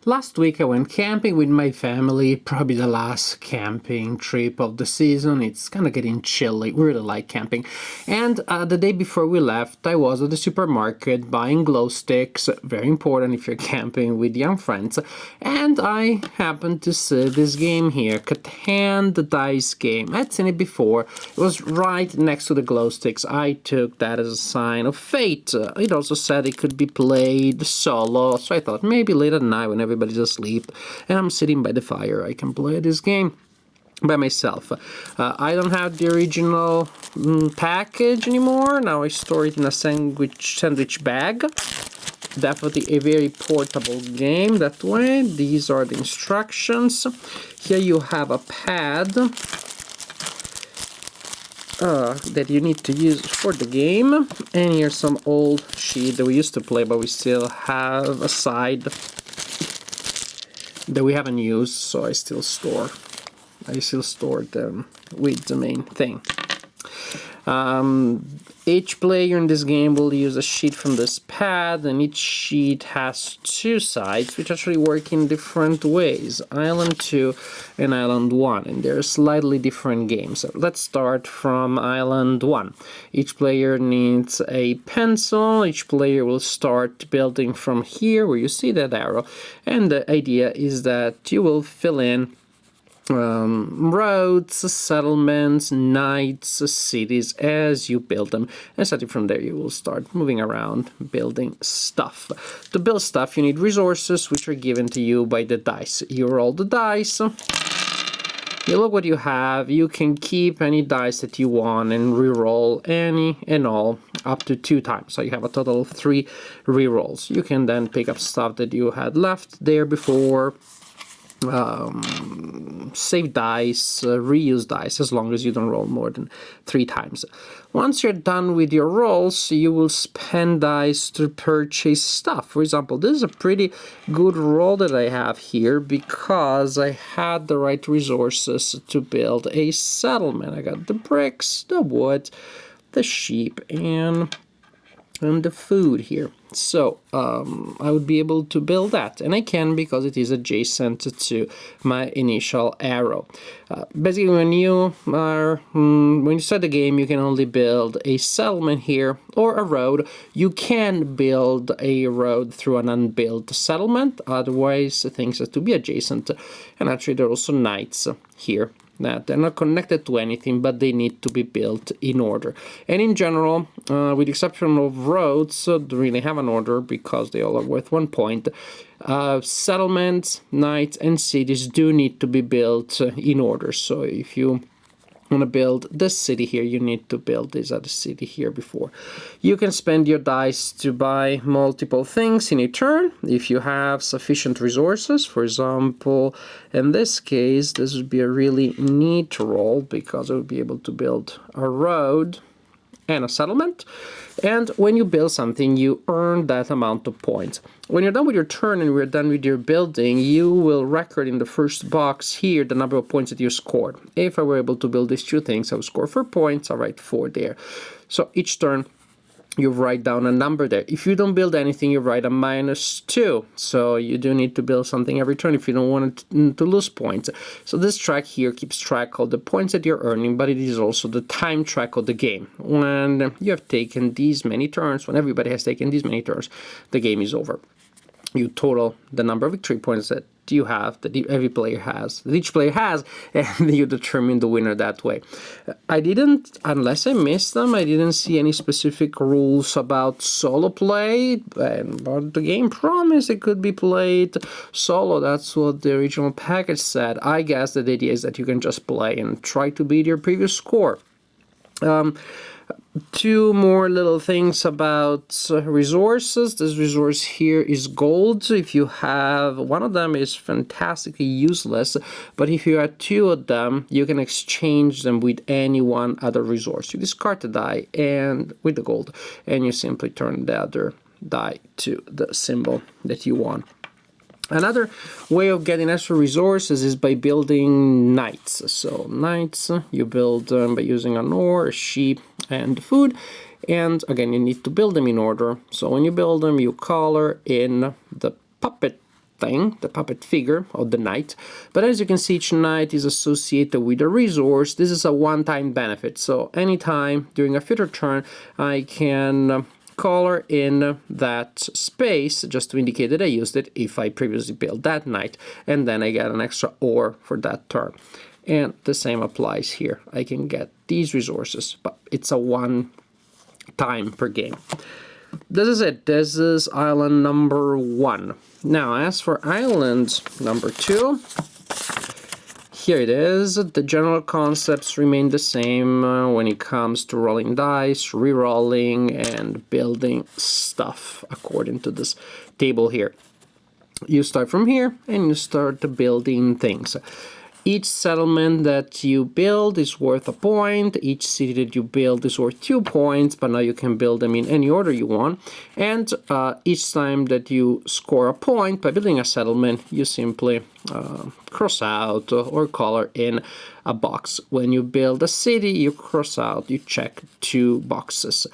Last week I went camping with my family, probably the last camping trip of the season. It's kind of getting chilly, we really like camping. And the day before we left, I was at the supermarket buying glow sticks, very important if you're camping with young friends. And I happened to see this game here, Catan, the dice game. I'd seen it before, it was right next to the glow sticks. I took that as a sign of fate. It also said it could be played solo, so I thought maybe late at night when everybody's asleep and I'm sitting by the fire, I can play this game by myself. I don't have the original package anymore. Now I store it in a sandwich bag. Definitely a very portable game that way. These are the instructions. Here you have a pad that you need to use for the game, and here's some old sheet that we used to play but we still have aside that we haven't used, so I still store them with the main thing. Each player in this game will use a sheet from this pad, and each sheet has two sides which actually work in different ways, Island 2 and Island 1, and they're slightly different games. So let's start from Island 1. Each player needs a pencil. Each player will start building from here where you see that arrow, and the idea is that you will fill in roads, settlements, knights, cities as you build them, and starting from there you will start moving around building stuff. To build stuff you need resources which are given to you by the dice. You roll the dice, you look what you have, you can keep any dice that you want and re-roll any and all up to 2 times, so you have a total of 3 re-rolls. You can then pick up stuff that you had left there before, save dice, reuse dice, as long as you don't roll more than 3 times. Once you're done with your rolls, you will spend dice to purchase stuff. For example, this is a pretty good roll that I have here because I had the right resources to build a settlement. I got the bricks, the wood, the sheep, and the food here. So I would be able to build that, and I can because it is adjacent to my initial arrow. Basically, when you start the game, you can only build a settlement here or a road. You can build a road through an unbuilt settlement, otherwise things have to be adjacent. And actually there are also knights here that they're not connected to anything, but they need to be built in order. And in general, with the exception of roads, they really have an order because they all are worth 1 point. Settlements, knights, and cities do need to be built in order. So if you want to build this city here, you need to build this other city here before. You can spend your dice to buy multiple things in a turn if you have sufficient resources. For example, in this case, this would be a really neat roll because I would be able to build a road and a settlement. And when you build something, you earn that amount of points. When you're done with your turn and we're done with your building, you will record in the first box here the number of points that you scored. If I were able to build these 2 things, I would score 4 points, I'll write 4 there. So each turn you write down a number there. If you don't build anything, you write a -2. So you do need to build something every turn if you don't want to lose points. So this track here keeps track of the points that you're earning, but it is also the time track of the game. When you have taken these many turns, when everybody has taken these many turns, the game is over. You total the number of victory points that you have, that each player has, and you determine the winner that way. I didn't, unless I missed them, I didn't see any specific rules about solo play, but the game promised it could be played solo. That's what the original package said. I guess the idea is that you can just play and try to beat your previous score. 2 more little things about resources. This resource here is gold. If you have one of them, is fantastically useless, but if you have 2 of them, you can exchange them with any one other resource. You discard the die and with the gold, and you simply turn the other die to the symbol that you want. Another way of getting extra resources is by building knights. So knights you build by using an ore, a sheep, and food. And again, you need to build them in order. So when you build them, you color in the puppet thing, the puppet figure of the knight. But as you can see, each knight is associated with a resource. This is a one-time benefit, so anytime during a future turn I can color in that space just to indicate that I used it if I previously built that knight, and then I get an extra ore for that turn. And the same applies here. I can get these resources, but it's a one time per game. This is it. This is island number 1. Now, as for island number 2, here it is. The general concepts remain the same when it comes to rolling dice, re-rolling, and building stuff according to this table here. You start from here and you start building things. Each settlement that you build is worth a point. Each city that you build is worth 2 points, but now you can build them in any order you want. And each time that you score a point by building a settlement, you simply cross out or color in a box. When you build a city, you cross out, you check 2 boxes.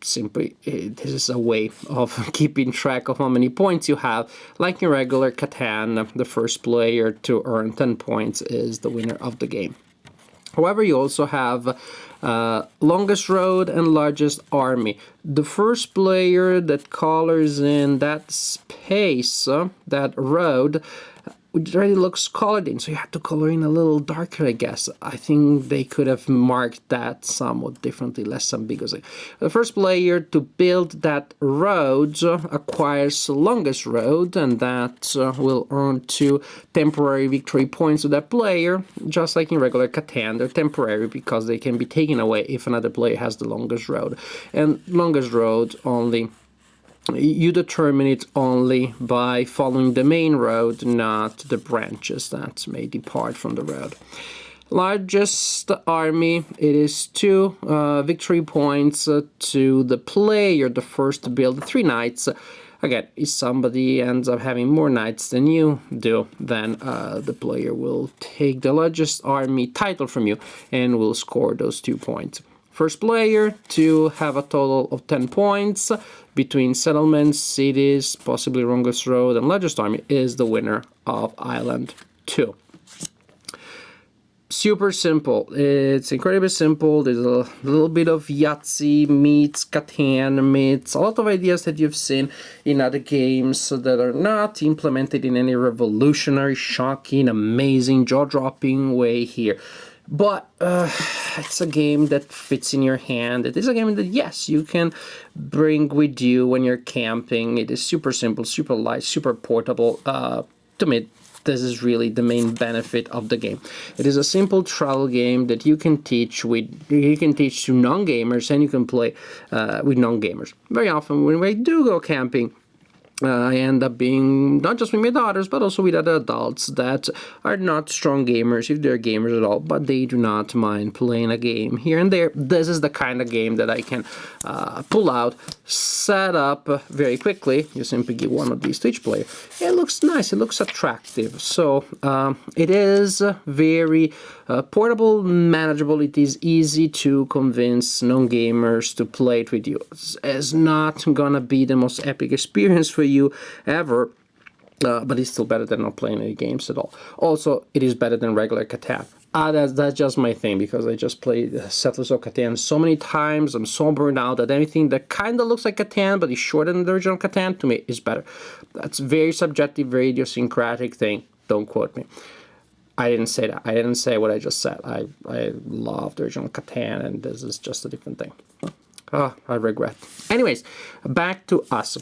Simply, this is a way of keeping track of how many points you have. Like in regular Catan, the first player to earn 10 points is the winner of the game. However, you also have longest road and largest army. The first player that colors in that space, that road, it already looks colored in, so you have to color in a little darker, I guess. I think they could have marked that somewhat differently, less ambiguously. The first player to build that road acquires the longest road, and that will earn 2 temporary victory points to that player. Just like in regular Catan, they're temporary because they can be taken away if another player has the longest road. And longest road only, you determine it only by following the main road, not the branches that may depart from the road. Largest army, it is 2 victory points to the player, the first to build 3 knights. Again, if somebody ends up having more knights than you do, then the player will take the largest army title from you and will score those 2 points. First player to have a total of 10 points between settlements, cities, possibly longest road, and largest army is the winner of Island 2. Super simple. It's incredibly simple. There's a little bit of Yahtzee meets Catan meets a lot of ideas that you've seen in other games that are not implemented in any revolutionary, shocking, amazing, jaw-dropping way here. But it's a game that fits in your hand. It is a game that, yes, you can bring with you when you're camping. It is super simple, super light, super portable. To me, this is really the main benefit of the game. It is a simple travel game that you can teach to non-gamers, and you can play with non-gamers. Very often when we do go camping, I end up being not just with my daughters, but also with other adults that are not strong gamers, if they're gamers at all, but they do not mind playing a game here and there. This is the kind of game that I can pull out, set up very quickly. You simply give one of these to each player. It looks nice, it looks attractive. So it is very portable, manageable. It is easy to convince non-gamers to play it with you. It's not gonna be the most epic experience for you ever, but it's still better than not playing any games at all. Also, it is better than regular Catan. That's just my thing, because I just played Settlers of Catan so many times. I'm so burned out that anything that kind of looks like Catan but is shorter than the original Catan, to me, is better. That's very subjective, very idiosyncratic thing. Don't quote me. I didn't say that. I didn't say what I just said. I love the original Catan, and this is just a different thing. Oh, I regret. Anyways, back to us.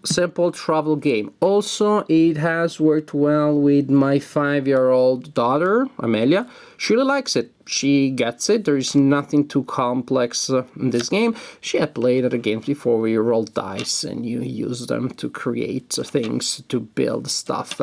Simple travel game. Also, it has worked well with my 5-year-old daughter, Amelia. She really likes it. She gets it. There is nothing too complex in this game. She had played other games before where you roll dice and you use them to create things, to build stuff.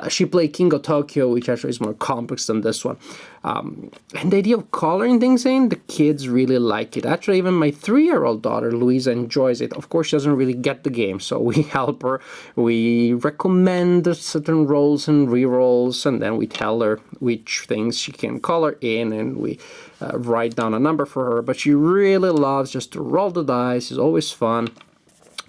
She played King of Tokyo, which actually is more complex than this one. And the idea of coloring things in, the kids really like it. Actually, even my 3-year-old daughter, Louisa, enjoys it. Of course, she doesn't really get the game, so we help her. We recommend certain rolls and re-rolls, and then we tell her which things she can color in, and we write down a number for her. But she really loves just to roll the dice. It's always fun.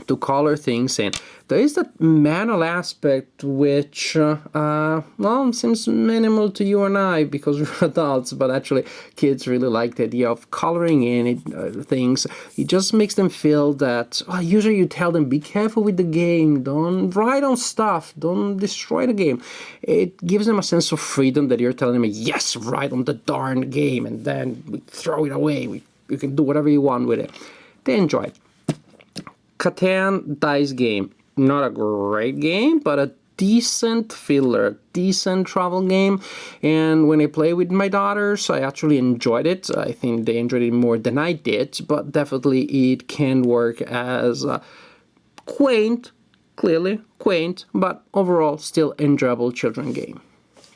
to color things in. There is that manual aspect which, well, seems minimal to you and I because we're adults, but actually kids really like the idea of coloring in things. It just makes them feel that, usually you tell them, be careful with the game, don't write on stuff, don't destroy the game. It gives them a sense of freedom that you're telling them, yes, write on the darn game, and then we throw it away. You can do whatever you want with it. They enjoy it. Catan dice game. Not a great game, but a decent filler, decent travel game. And when I play with my daughters, I actually enjoyed it. I think they enjoyed it more than I did, but definitely it can work as a quaint, clearly quaint, but overall still enjoyable children's game.